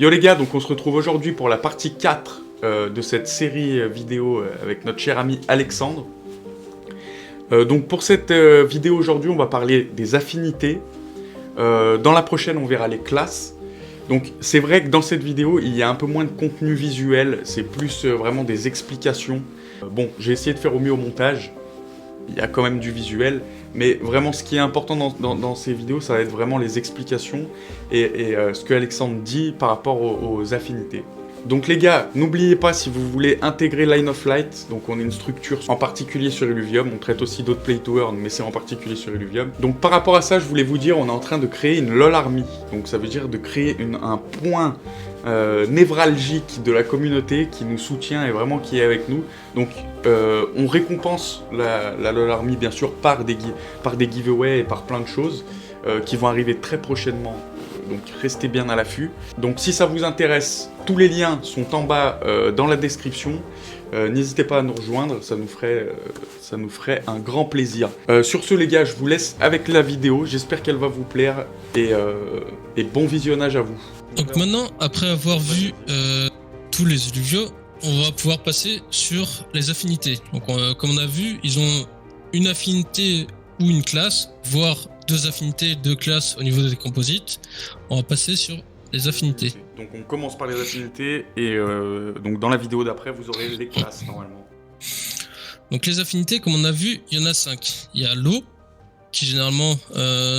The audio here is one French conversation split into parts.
Yo les gars, donc on se retrouve aujourd'hui pour la partie 4 de cette série vidéo avec notre cher ami Alexandre. Donc pour cette vidéo aujourd'hui, on va parler des affinités. Dans la prochaine, on verra les classes. Donc c'est vrai que dans cette vidéo, il y a un peu moins de contenu visuel, c'est plus vraiment des explications. Bon, j'ai essayé de faire au mieux au montage. Il y a quand même du visuel, mais vraiment ce qui est important dans ces vidéos, ça va être vraiment les explications et ce que Alexandre dit par rapport aux affinités. Donc les gars, n'oubliez pas si vous voulez intégrer Line of Light, donc on est une structure en particulier sur Illuvium, on traite aussi d'autres play to earn, mais c'est en particulier sur Illuvium. Donc par rapport à ça, je voulais vous dire, on est en train de créer une LOL Army, donc ça veut dire de créer un point névralgique de la communauté qui nous soutient et vraiment qui est avec nous. Donc on récompense la LOL Army bien sûr par des giveaways et par plein de choses qui vont arriver très prochainement. Donc restez bien à l'affût. Donc si ça vous intéresse, tous les liens sont en bas dans la description. N'hésitez pas à nous rejoindre, ça nous ferait un grand plaisir. Sur ce les gars, je vous laisse avec la vidéo. J'espère qu'elle va vous plaire et bon visionnage à vous. Donc maintenant, après avoir vu tous les illuviaux, on va pouvoir passer sur les affinités. Donc comme on a vu, ils ont une affinité ou une classe, voire deux affinités, deux classes au niveau des composites. On va passer sur les affinités. Donc on commence par les affinités et donc dans la vidéo d'après vous aurez les classes normalement. Donc les affinités, comme on a vu, il y en a 5. Il y a l'eau, qui généralement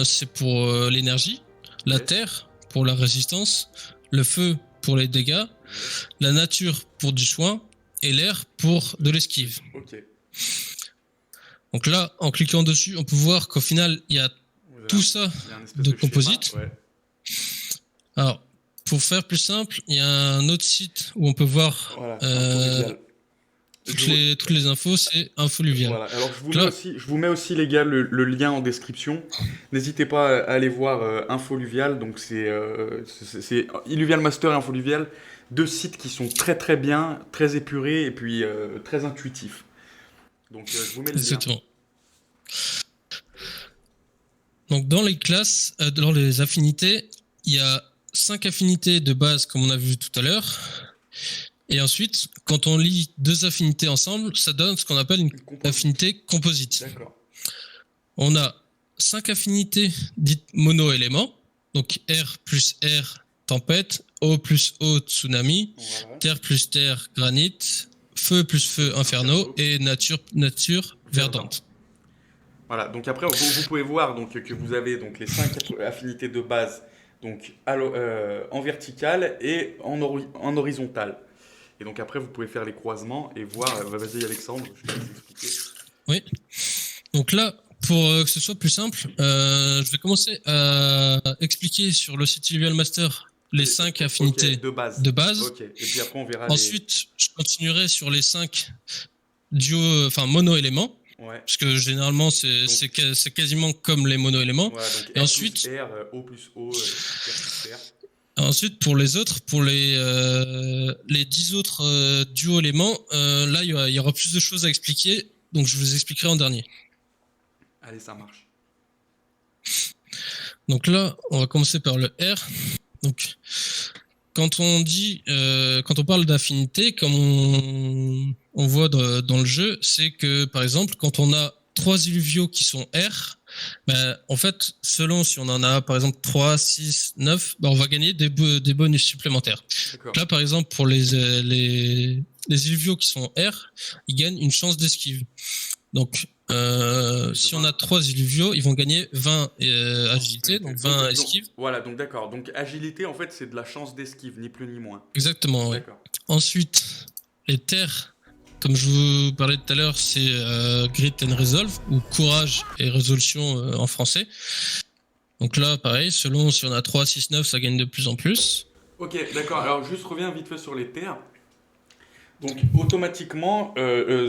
c'est pour l'énergie, la terre pour la résistance, le feu pour les dégâts, la nature pour du soin et l'air pour de l'esquive. Ok. Donc là, en cliquant dessus, on peut voir qu'au final, il y a tout ça de composite. Schéma, ouais. Alors, pour faire plus simple, il y a un autre site où on peut voir voilà, toutes les infos, c'est Infoluvial. Voilà. Alors je vous mets aussi les gars le lien en description. N'hésitez pas à aller voir Infoluvial, donc c'est Illuvial Master et Infoluvial, deux sites qui sont très très bien, très épurés et puis très intuitifs. Donc je vous mets le lien. Exactement. Donc dans les classes, dans les affinités, il y a 5 affinités de base comme on a vu tout à l'heure. Et ensuite, quand on lie deux affinités ensemble, ça donne ce qu'on appelle une affinité composite. D'accord. On a 5 affinités dites mono-éléments. Donc R plus R, tempête, O plus O, tsunami, Voilà. terre plus terre, granit, feu plus feu, inferno, et nature verdante. Voilà, donc après vous pouvez voir donc, que vous avez donc, les 5 affinités de base donc, en verticale et en horizontale. Et donc après vous pouvez faire les croisements et voir, vas-y Alexandre, je vais vous expliquer. Oui, donc là, pour que ce soit plus simple, je vais commencer à expliquer sur le site Illuvial Master les 5 affinités de base. Ok, et puis après on verra ensuite, je continuerai sur les 5 mono-éléments. Ouais. Parce que généralement, c'est quasiment comme les mono-éléments. Voilà, donc et R ensuite, plus R, O plus O, plus R. Ensuite, pour les autres, pour les 10 autres duo-éléments, là, il y aura plus de choses à expliquer. Donc, je vous expliquerai en dernier. Allez, ça marche. Donc là, on va commencer par le R. Donc, quand on parle d'affinité, comme on voit dans le jeu, c'est que, par exemple, quand on a 3 illuviaux qui sont R, en fait, selon si on en a, par exemple, 3, 6, 9, on va gagner des bonus supplémentaires. Là, par exemple, pour les illuviaux qui sont R, ils gagnent une chance d'esquive. Donc, si on a 3 illuviaux, ils vont gagner 20 agilité, donc 20 esquive. Voilà, donc d'accord. Donc agilité, en fait, c'est de la chance d'esquive, ni plus ni moins. Exactement, oui. Ensuite, les terres, comme je vous parlais tout à l'heure, c'est Grit and Resolve, ou courage et résolution en français. Donc là, pareil, selon si on a 3, 6, 9, ça gagne de plus en plus. Ok, d'accord. Alors, juste reviens vite fait sur les terres. Donc, automatiquement,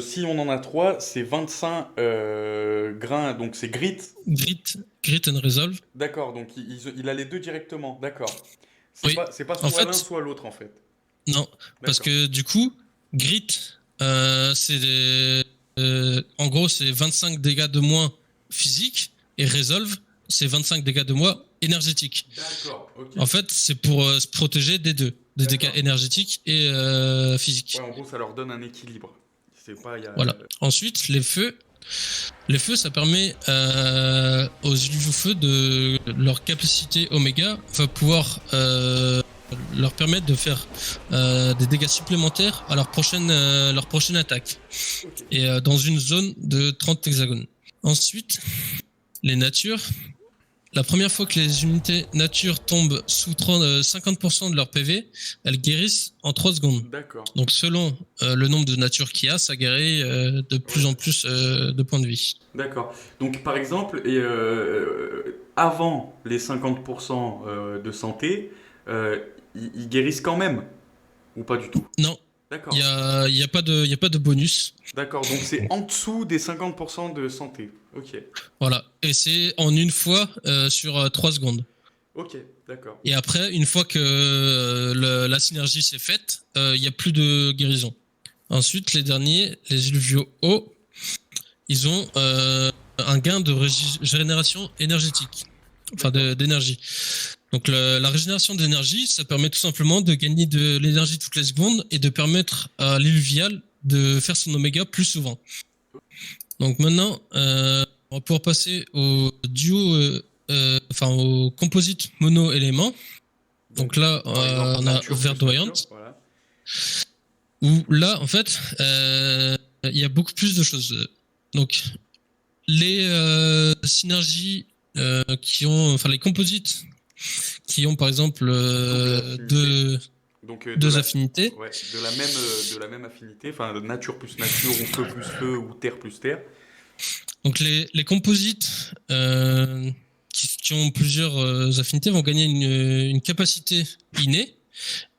si on en a 3, c'est 25 grains, donc c'est Grit. Grit and Resolve. D'accord, donc il a les deux directement, d'accord. C'est pas en soit fait, l'un, soit l'autre, en fait. Non, parce que du coup, Grit, c'est en gros, c'est 25 dégâts de moins physique, et Resolve, c'est 25 dégâts de moins énergétiques. D'accord, ok. En fait, c'est pour se protéger des deux, des dégâts D'accord. énergétiques et physiques. Ouais, en gros, ça leur donne un équilibre. C'est pas, y a... Voilà. Ensuite, les feux, ça permet aux feux de leur capacité oméga va pouvoir leur permettre de faire des dégâts supplémentaires à leur prochaine attaque Ok. et dans une zone de 30 hexagones. Ensuite, les natures. La première fois que les unités nature tombent sous 50% de leur PV, elles guérissent en 3 secondes. D'accord. Donc selon le nombre de natures qu'il y a, ça guérit de plus en plus de points de vie. D'accord. Donc, par exemple, avant les 50% de santé, ils guérissent quand même, ou pas du tout? Non, D'accord. y a pas de bonus. D'accord. Donc, c'est en dessous des 50% de santé. Ok. Voilà. Et c'est en une fois sur 3 secondes. Ok. D'accord. Et après, une fois que la synergie s'est faite, il n'y a plus de guérison. Ensuite, les derniers, les illuviaux hauts, ils ont un gain de régénération énergétique. Enfin, d'énergie. Donc, la régénération d'énergie, ça permet tout simplement de gagner de l'énergie toutes les secondes et de permettre à l'illuvial de faire son oméga plus souvent. Donc, maintenant, on va pouvoir passer au duo, au composite mono-élément. Donc là, par exemple, on a nature plus verdoyante. nature, voilà. Où là, en fait, il y a beaucoup plus de choses. Donc, les synergies les composites qui ont par exemple Donc, deux affinités. ouais, de la même affinité, enfin, nature plus nature, ou feu plus feu, ou terre plus terre. Donc, les composites qui ont plusieurs affinités vont gagner une capacité innée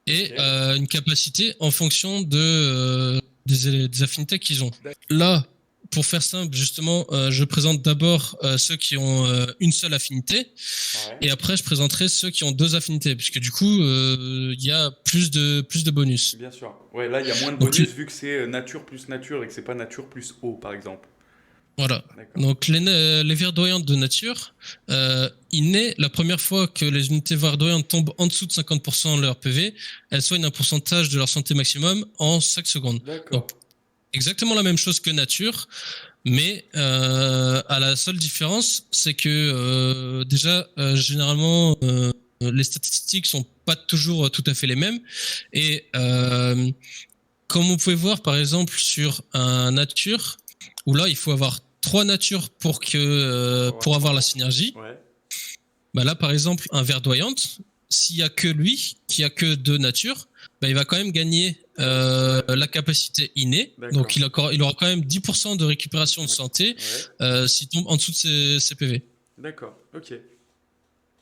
et Ok. une capacité en fonction des affinités qu'ils ont. D'accord. Là, pour faire simple, justement, je présente d'abord ceux qui ont une seule affinité, Ouais. et après je présenterai ceux qui ont 2 affinités, puisque du coup, il y a plus de bonus. Bien sûr. Ouais, là, il y a moins de Donc, bonus vu que c'est nature plus nature et que c'est pas nature plus eau, par exemple. voilà. D'accord. Donc les verdoyantes de nature, inné, la première fois que les unités verdoyantes tombent en dessous de 50% de leur PV, elles soignent un pourcentage de leur santé maximum en 5 secondes. D'accord. Donc, exactement la même chose que nature, mais à la seule différence, c'est que déjà, généralement, les statistiques sont pas toujours tout à fait les mêmes. Et comme on pouvait voir, par exemple, sur un nature, où là, il faut avoir 3 natures pour avoir la synergie. Ouais. Bah là, par exemple, un verdoyante, s'il y a que lui, qui a que 2 natures, bah, il va quand même gagner la capacité innée. D'accord. Donc, il aura quand même 10% de récupération de santé Ouais. s'il tombe en dessous de ses PV. D'accord. Ok.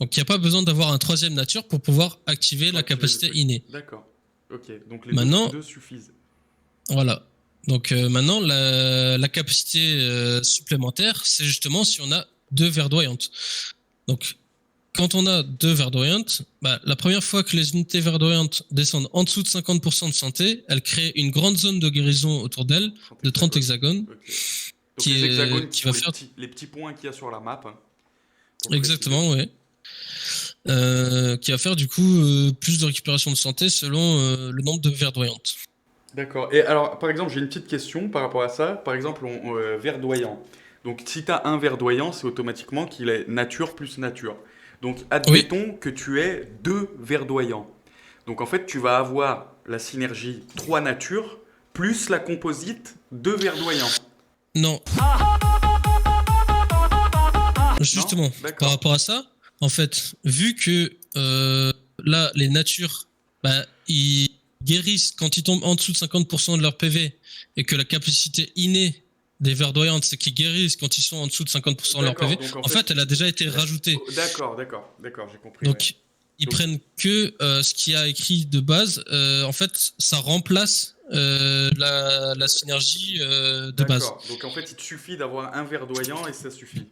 Donc, il n'y a pas besoin d'avoir un 3e nature pour pouvoir activer la capacité innée. D'accord. Ok. Donc, les Maintenant, deux suffisent. voilà. Donc, maintenant, la capacité supplémentaire, c'est justement si on a 2 verdoyantes. Donc, quand on a 2 verdoyantes, bah, la première fois que les unités verdoyantes descendent en dessous de 50% de santé, elles créent une grande zone de guérison autour d'elles, de 30 hexagones. Ok. Donc les hexagones qui va sont faire... les petits points qu'il y a sur la map. Hein, Exactement, oui. Qui va faire du coup plus de récupération de santé selon le nombre de verdoyantes. D'accord. Et alors, par exemple, j'ai une petite question par rapport à ça. Par exemple, verdoyant. Donc, si tu as un verdoyant, c'est automatiquement qu'il est nature plus nature. Donc, admettons que tu aies 2 verdoyants. Donc, en fait, tu vas avoir la synergie 3 natures plus la composite 2 verdoyants. Non. Justement, par rapport à ça, en fait, vu que là, les natures, bah, ils guérissent quand ils tombent en dessous de 50% de leur PV et que la capacité innée des verdoyantes, c'est qu'ils guérissent quand ils sont en dessous de 50% de leur PV. En fait, elle a déjà été rajoutée. D'accord, j'ai compris. Donc, ils prennent que ce qu'il y a écrit de base. En fait, ça remplace la synergie de base. Donc, en fait, il te suffit d'avoir un verdoyant et ça suffit.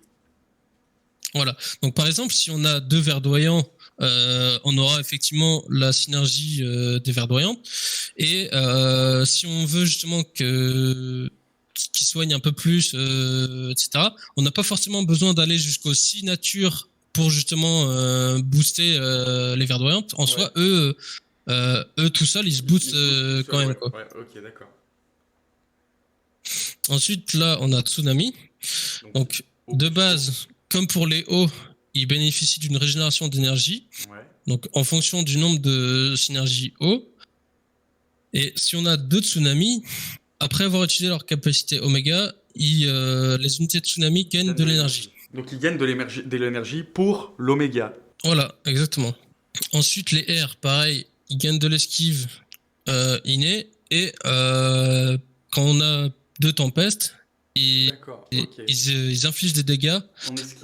Voilà. Donc, par exemple, si on a 2 verdoyants, on aura effectivement la synergie des verdoyants. Et si on veut justement qu'ils soignent un peu plus, etc., on n'a pas forcément besoin d'aller jusqu'aux 6 natures pour justement booster les verdoyantes. En soi, eux tout seuls, ils se boostent quand même. Quoi. Ouais, ok, d'accord. Ensuite, là, on a Tsunami. Donc de base, comme pour les hauts, ils bénéficient d'une régénération d'énergie. Ouais. Donc en fonction du nombre de synergies hauts. Et si on a 2 Tsunamis, après avoir utilisé leur capacité Oméga, les unités de Tsunami gagnent de l'énergie. Donc ils gagnent de l'énergie pour l'Oméga. Voilà, exactement. Ensuite, les R, pareil, ils gagnent de l'esquive innée. Et quand on a 2 tempestes, ils infligent des dégâts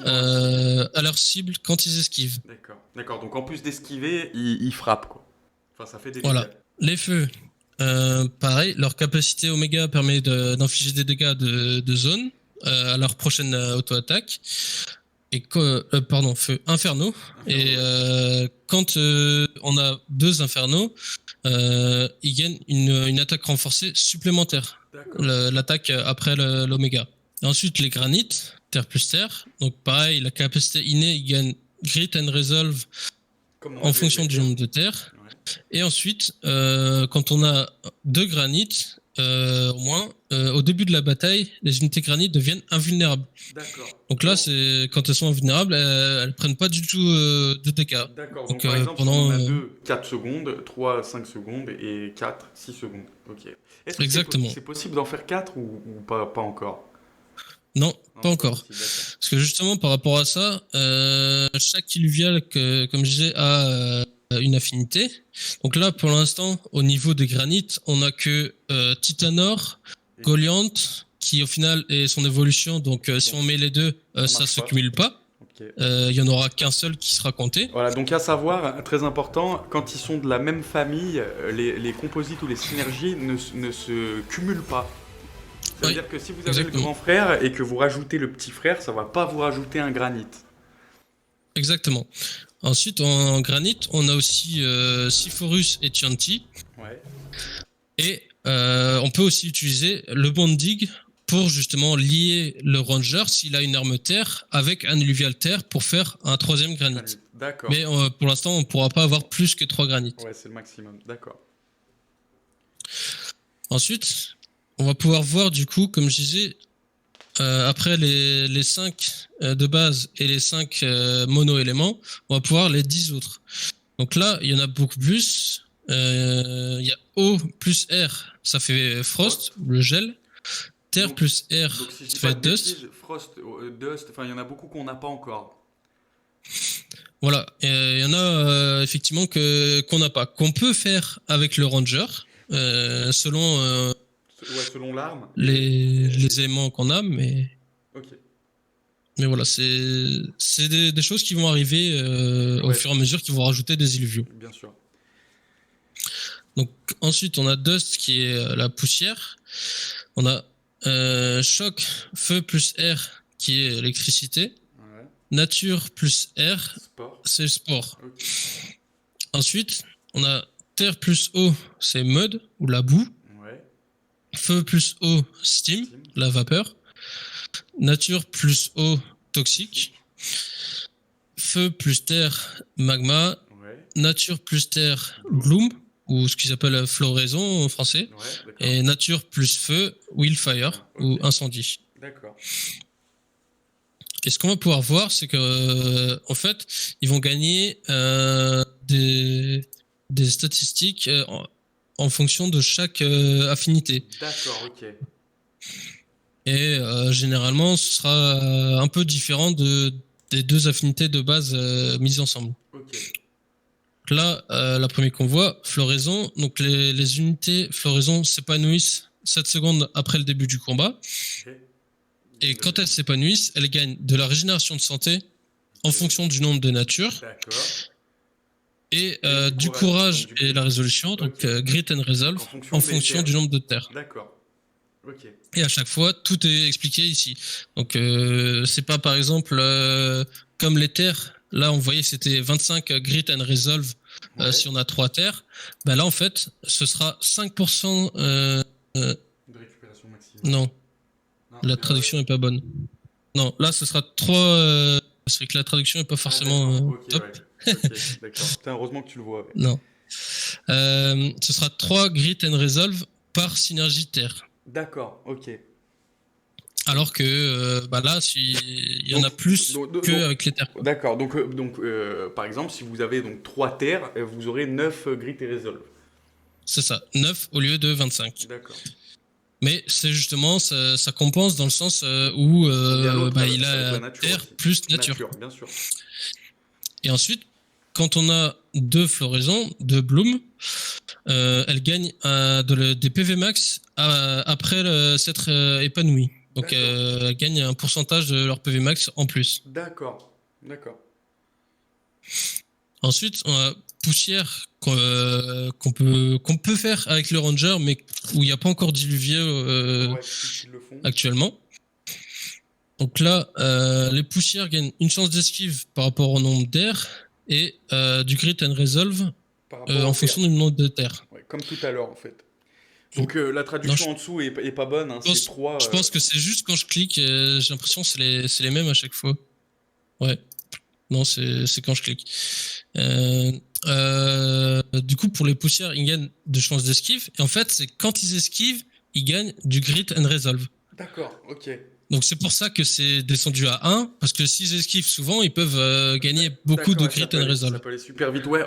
à leur cible quand ils esquivent. D'accord. Donc en plus d'esquiver, ils frappent, quoi. Enfin, ça fait des voilà. dégâts. Les feux, pareil, leur capacité Oméga permet d'infliger des dégâts de zone à leur prochaine auto-attaque. Et feu Inferno. Et quand on a 2 Infernos, ils gagnent une attaque renforcée supplémentaire. L'attaque après l'Oméga. Ensuite, les granites, terre plus terre. Donc pareil, la capacité innée, ils gagnent Grit and Resolve en fonction du nombre de terres. Ouais. Et ensuite, quand on a 2 granites, au moins, au début de la bataille, les unités granites deviennent invulnérables. D'accord. Donc là, c'est quand elles sont invulnérables, elles prennent pas du tout de dégâts. D'accord. Donc par exemple, on a 2, 4 secondes, 3, 5 secondes et 4, 6 secondes. Ok. Est-ce que c'est possible d'en faire 4 ou pas encore? Non, pas encore. Parce que justement, par rapport à ça, chaque illuvial, comme je disais, a une affinité. Donc là, pour l'instant, au niveau des granites, on n'a que Titanor, Goliant, qui au final est son évolution. Donc si on met les deux, ça se cumule pas. Il y en aura qu'un seul qui sera compté. Voilà, donc à savoir, très important, quand ils sont de la même famille, les composites ou les synergies ne se cumulent pas. Ça veut dire que si vous avez le grand frère et que vous rajoutez le petit frère, ça va pas vous rajouter un granit. Exactement. Ensuite, en granit, on a aussi Siphorus et Chianti. Ouais. Et on peut aussi utiliser le Bondig pour justement lier le Ranger, s'il a une arme terre, avec un illuvial terre pour faire un 3e granit. D'accord. Mais pour l'instant, on ne pourra pas avoir plus que 3 granites. Ouais, c'est le maximum. D'accord. Ensuite, on va pouvoir voir du coup, comme je disais, après les 5 de base et les 5 mono-éléments, on va pouvoir les 10 autres. Donc là, il y en a beaucoup plus. Il y a O plus R, ça fait Frost, le gel. Terre plus R, ça fait Dust. Frost, Dust, enfin il y en a beaucoup qu'on n'a pas encore. Voilà, il y en a effectivement qu'on n'a pas, qu'on peut faire avec le Ranger, selon l'arme. Les éléments qu'on a, mais... Ok. Mais voilà, c'est des choses qui vont arriver au fur et à mesure, qui vont rajouter des illuviaux. Bien sûr. Donc ensuite, on a Dust qui est la poussière. On a Choc, Feu plus R qui est électricité. Ouais. Nature plus R, c'est le sport. Okay. Ensuite, on a Terre plus eau, c'est mud ou la boue. Ouais. Feu plus eau, steam, la vapeur. Nature plus eau, toxique. Feu plus terre, magma. Ouais. Nature plus terre, gloom, ou ce qu'ils appellent floraison en français. Ouais, et nature plus feu, wildfire, ou incendie. D'accord. Et ce qu'on va pouvoir voir, c'est que en fait, ils vont gagner des statistiques en fonction de chaque affinité. D'accord, ok. Et généralement, ce sera un peu différent des 2 affinités de base mises ensemble. Ok. Là, la première qu'on voit, floraison. Donc les unités floraison s'épanouissent 7 secondes après le début du combat. Okay. Et quand elles s'épanouissent, elles gagnent de la régénération de santé en fonction du nombre de nature. D'accord. Et du courage et la résolution, donc Grit and Resolve, en fonction du nombre de terres. D'accord. Okay. Et à chaque fois, tout est expliqué ici. Donc, c'est pas par exemple comme les terres. Là, on voyait c'était 25 Grit and Resolve si on a 3 terres. Ben là, en fait, ce sera 5% de récupération maximale. Non, la traduction est pas bonne. Non, là, ce sera 3 C'est vrai que la traduction est pas Ah, forcément d'accord. Ok, top. ouais. Ok, d'accord. Putain, heureusement que tu le vois. Ouais. Non. Ce sera 3 Grit and Resolve par synergie Terre. D'accord, ok. Alors que bah là, il y en Donc, a plus qu'avec les terres, quoi. d'accord. Par exemple, si vous avez donc 3 terres, vous aurez 9 grit et resolve. C'est ça, 9 au lieu de 25. D'accord. Mais c'est justement, ça compense dans le sens où Il y a l'autre bah, il avec la a nature terre aussi. plus nature. Nature, bien sûr. Et ensuite, quand on a 2 floraisons, 2 blooms, elles gagnent des PV max après s'être épanouies. Donc D'accord. elles gagnent un pourcentage de leur PV max en plus. D'accord. D'accord. Ensuite, on a poussière qu'on peut faire avec le ranger, mais où il n'y a pas encore diluvier Ouais, qui le font actuellement. Donc là, les poussières gagnent une chance d'esquive par rapport au nombre d'air et du grit and resolve par rapport aux en terres. fonction du nombre de terre. Ouais, comme tout à l'heure en fait. Donc la Non, traduction en dessous est pas bonne, hein, c'est 3. je pense que c'est juste quand je clique, j'ai l'impression que c'est les mêmes à chaque fois. Ouais. Non, c'est quand je clique. Du coup, pour les poussières, ils gagnent de chances d'esquive. Et en fait, c'est quand ils esquivent, ils gagnent du grit and resolve. D'accord, ok. Donc c'est pour ça que c'est descendu à 1, parce que s'ils esquivent souvent, ils peuvent gagner beaucoup de D'accord, grit ça peut and aller, ça resolve. peut aller super vite. Ouais,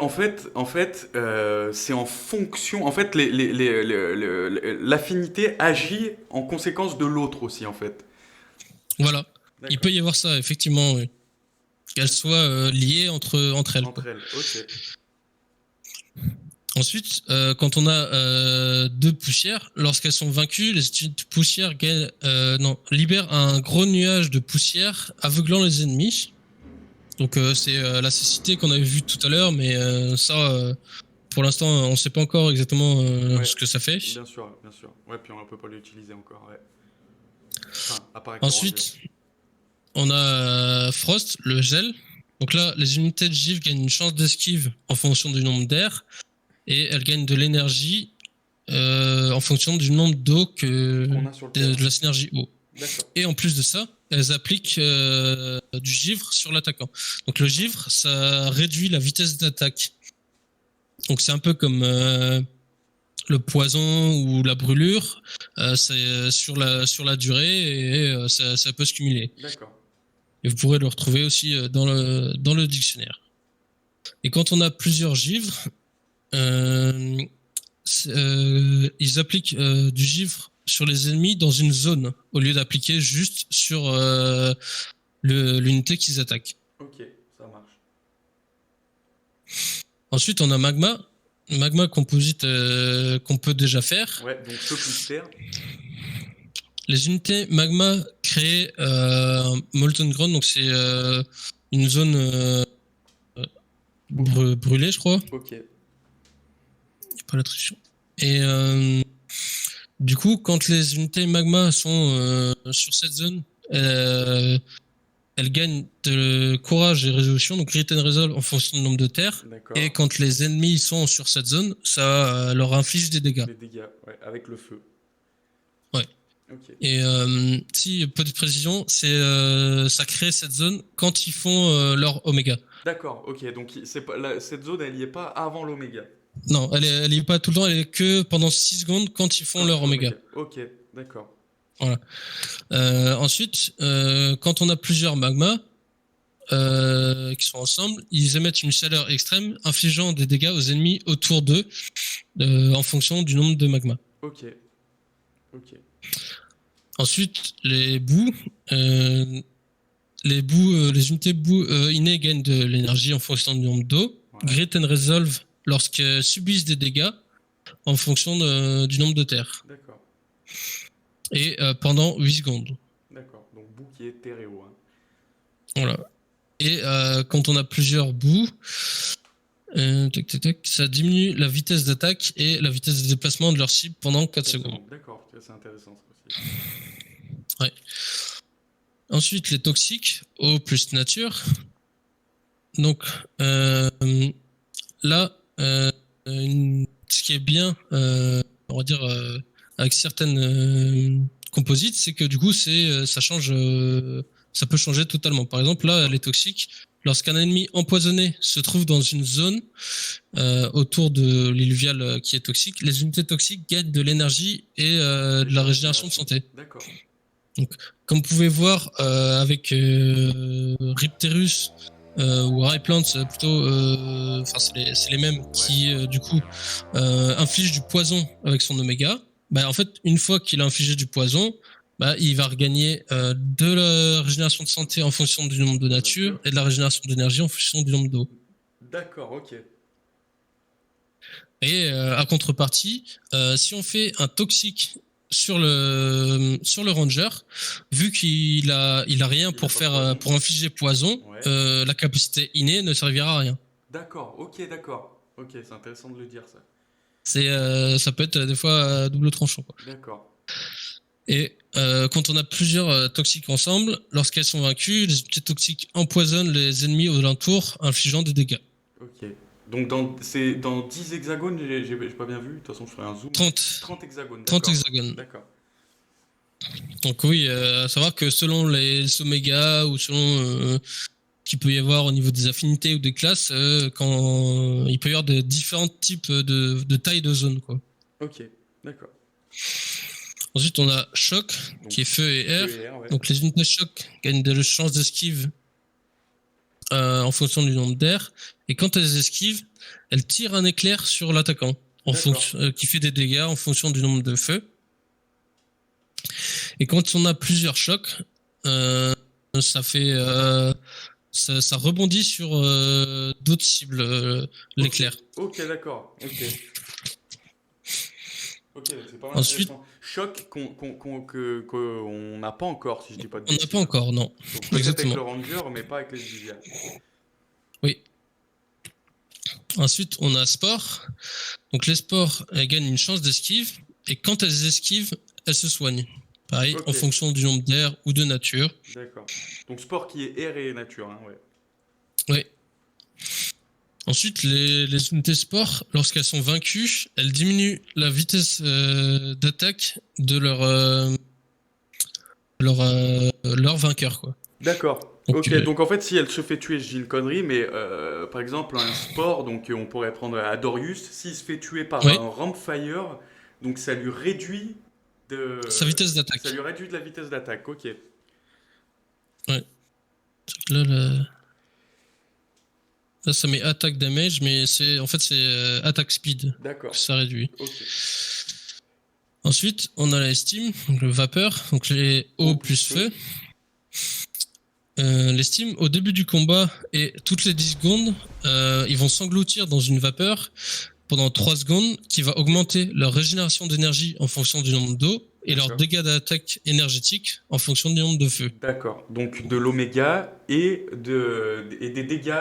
c'est en fonction. En fait, l'affinité agit en conséquence de l'autre aussi, en fait. Voilà. Il D'accord. peut y avoir ça, effectivement, oui. Qu'elles soient liées entre elles, quoi. Entre elles, ok. Ensuite, quand on a 2 poussières, lorsqu'elles sont vaincues, les poussières libèrent un gros nuage de poussière aveuglant les ennemis. Donc c'est la cécité qu'on avait vue tout à l'heure, mais pour l'instant, on ne sait pas encore exactement Ouais, ce que ça fait. bien sûr, bien sûr. Ouais, puis on peut pas l'utiliser encore, ouais. Enfin, à part avec le ranger. Ensuite, on a Frost, le gel. Donc là, les unités de givre gagnent une chance d'esquive en fonction du nombre d'air, et elles gagnent de l'énergie en fonction du nombre d'eau Qu'on a sur le terrain. de la synergie eau. D'accord. Et en plus de ça, elles appliquent du givre sur l'attaquant. Donc le givre, ça réduit la vitesse d'attaque. Donc c'est un peu comme le poison ou la brûlure, c'est sur la durée et ça peut se cumuler. D'accord. Et vous pourrez le retrouver aussi dans le dictionnaire. Et quand on a plusieurs givres, ils appliquent du givre sur les ennemis dans une zone au lieu d'appliquer juste sur l'unité qu'ils attaquent. Ok, ça marche. Ensuite, on a magma composite qu'on peut déjà faire. Ouais, donc feu plus terre. Les unités magma créées Molten Ground, donc c'est une zone brûlée, je crois. Ok. Pas la traduction. Et du coup, quand les unités magma sont sur cette zone, elles gagnent de courage et résolution, donc grit and resolve en fonction du nombre de terres. D'accord. Et quand les ennemis sont sur cette zone, ça leur inflige des dégâts. Les dégâts, ouais, avec le feu. Ouais. Ok. Et si, peu de précision, ça crée cette zone quand ils font leur oméga. D'accord, ok. Donc c'est pas, cette zone, elle y est pas avant l'oméga. Non, elle est pas tout le temps, elle est que pendant 6 secondes quand ils font Quand leur il oméga. Ok, d'accord. Voilà. Ensuite, quand on a plusieurs magmas qui sont ensemble, ils émettent une chaleur extrême, infligeant des dégâts aux ennemis autour d'eux en fonction du nombre de magmas. Ok. Ok. Ensuite, les boues. Les unités boue innées gagnent de l'énergie en fonction du nombre d'eau. Ouais. Grit and resolve lorsqu'elles subissent des dégâts en fonction du nombre de terres. D'accord. Et pendant 8 secondes. D'accord. Donc boue qui est terre et eau. Hein. Voilà. Et quand on a plusieurs boues, ça diminue la vitesse d'attaque et la vitesse de déplacement de leur cible pendant 4 secondes. D'accord, c'est intéressant ça aussi. Ouais. Ensuite, les toxiques, eau plus nature. Donc là, ce qui est bien, on va dire, avec certaines composites, c'est que du coup, ça change ça peut changer totalement. Par exemple, là, les toxiques, lorsqu'un ennemi empoisonné se trouve dans une zone autour de l'illuvial qui est toxique, les unités toxiques gagnent de l'énergie et de la régénération de santé. D'accord. Donc, comme vous pouvez voir avec Ripterus ou Raiplants, plutôt, c'est les mêmes qui du coup infligent du poison avec son oméga. Bah, en fait, une fois qu'il a infligé du poison, bah, il va regagner de la régénération de santé en fonction du nombre de nature et de la régénération d'énergie en fonction du nombre d'eau. D'accord, ok. Et à contrepartie, si on fait un toxique sur le ranger, vu qu'il a rien pour faire pour infliger poison, Ouais. la capacité innée ne servira à rien. D'accord, ok, d'accord. Ok, c'est intéressant de le dire, ça. Ça peut être des fois à double tranchant, quoi. D'accord. Et quand on a plusieurs toxiques ensemble, lorsqu'elles sont vaincues, les unités toxiques empoisonnent les ennemis aux alentours, infligeant des dégâts. Ok. Donc, c'est dans 10 hexagones, j'ai pas bien vu. De toute façon, je ferai un zoom. 30 hexagones, 30 d'accord. hexagones. D'accord. Donc oui, à savoir que selon les omégas ou selon qu'il peut y avoir au niveau des affinités ou des classes, quand il peut y avoir de différents types de taille de zone, quoi. Ok, d'accord. Ensuite, on a choc, Donc, qui est feu et air. feu et air, ouais. Donc les unités choc gagnent des chances d'esquive en fonction du nombre d'air. Et quand elles esquivent, elles tirent un éclair sur l'attaquant qui fait des dégâts en fonction du nombre de feux. Et quand on a plusieurs chocs, ça fait ça rebondit sur d'autres cibles, l'éclair. Ok, d'accord. Ok. Ok, c'est pas mal Ensuite, intéressant. Choc qu'on n'a pas encore, si je dis pas de on n'a bêtises. pas encore, non. Donc peut-être Exactement. avec le Ranger, mais pas avec les Illuvial. Oui. Ensuite, on a sport. Donc les sports, elles gagnent une chance d'esquive. Et quand elles esquivent, elles se soignent. Pareil, en fonction du nombre d'air ou de nature. D'accord. Donc sport qui est air et nature, hein, ouais. Oui. Ensuite, les unités sport, lorsqu'elles sont vaincues, elles diminuent la vitesse d'attaque de leur vainqueur, quoi. D'accord. Donc, Ok, donc en fait, si elle se fait tuer, je dis une connerie, mais par exemple, un sport, donc on pourrait prendre Adorius, s'il se fait tuer par oui, un Rampfire, donc ça lui réduit sa vitesse d'attaque. ça lui réduit de la vitesse d'attaque, ok. Ouais. Là, ça met attack damage, mais c'est attack speed. D'accord. Que ça réduit. Ok. Ensuite, on a la Steam, donc le vapeur, donc les eau plus feu. Les Steam, au début du combat et toutes les 10 secondes, ils vont s'engloutir dans une vapeur pendant 3 secondes qui va augmenter leur régénération d'énergie en fonction du nombre d'eau et leur dégâts d'attaque énergétique en fonction du nombre de feu. D'accord. Donc de l'oméga et des dégâts.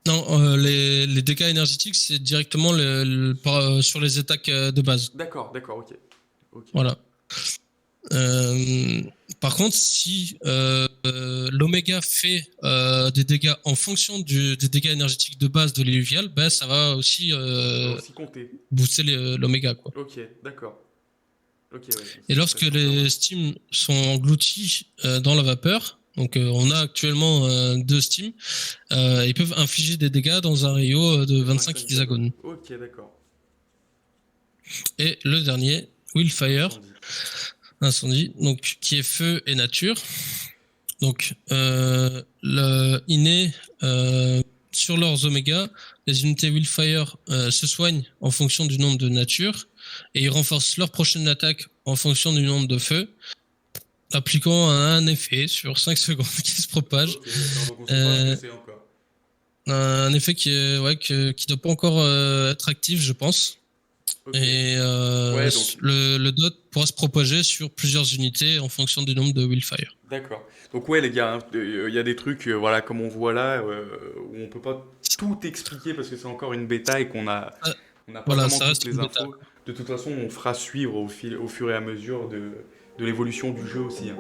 Non, les dégâts énergétiques, c'est directement sur les attaques de base. D'accord, ok. Voilà. Par contre, si l'oméga fait des dégâts en fonction des dégâts énergétiques de base de l'illuvial, bah, ça va aussi compter. booster l'oméga, quoi. Ok, d'accord. Okay, ouais, et lorsque les steams sont engloutis dans la vapeur, donc on a actuellement 2 steams, ils peuvent infliger des dégâts dans un rayon de 25 hexagones. Ok, d'accord. Et le dernier, Willfire, incendie, donc qui est feu et nature. Donc le inné sur leurs oméga, les unités Willfire se soignent en fonction du nombre de nature et ils renforcent leur prochaine attaque en fonction du nombre de feux, appliquant un effet sur 5 secondes qui se propage. Okay, donc on sait pas ce que c'est encore. Un effet qui doit pas encore être actif, je pense. Okay. Et donc... le dot pourra se propager sur plusieurs unités en fonction du nombre de Willfire. D'accord. Donc ouais les gars, il y a des trucs voilà, comme on voit là où on peut pas tout expliquer parce que c'est encore une bêta et qu'on a pas vraiment toutes les infos. De toute façon, on fera suivre au fur et à mesure de l'évolution du jeu aussi. Hein.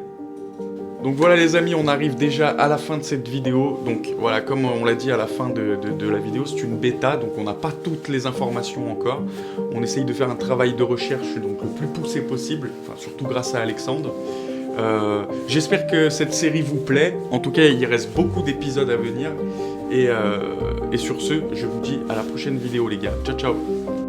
Donc voilà les amis, on arrive déjà à la fin de cette vidéo. Donc voilà, comme on l'a dit à la fin de la vidéo, c'est une bêta, donc on n'a pas toutes les informations encore. On essaye de faire un travail de recherche donc le plus poussé possible, enfin, surtout grâce à Alexandre. J'espère que cette série vous plaît. En tout cas, il reste beaucoup d'épisodes à venir. Et sur ce, je vous dis à la prochaine vidéo, les gars. Ciao, ciao.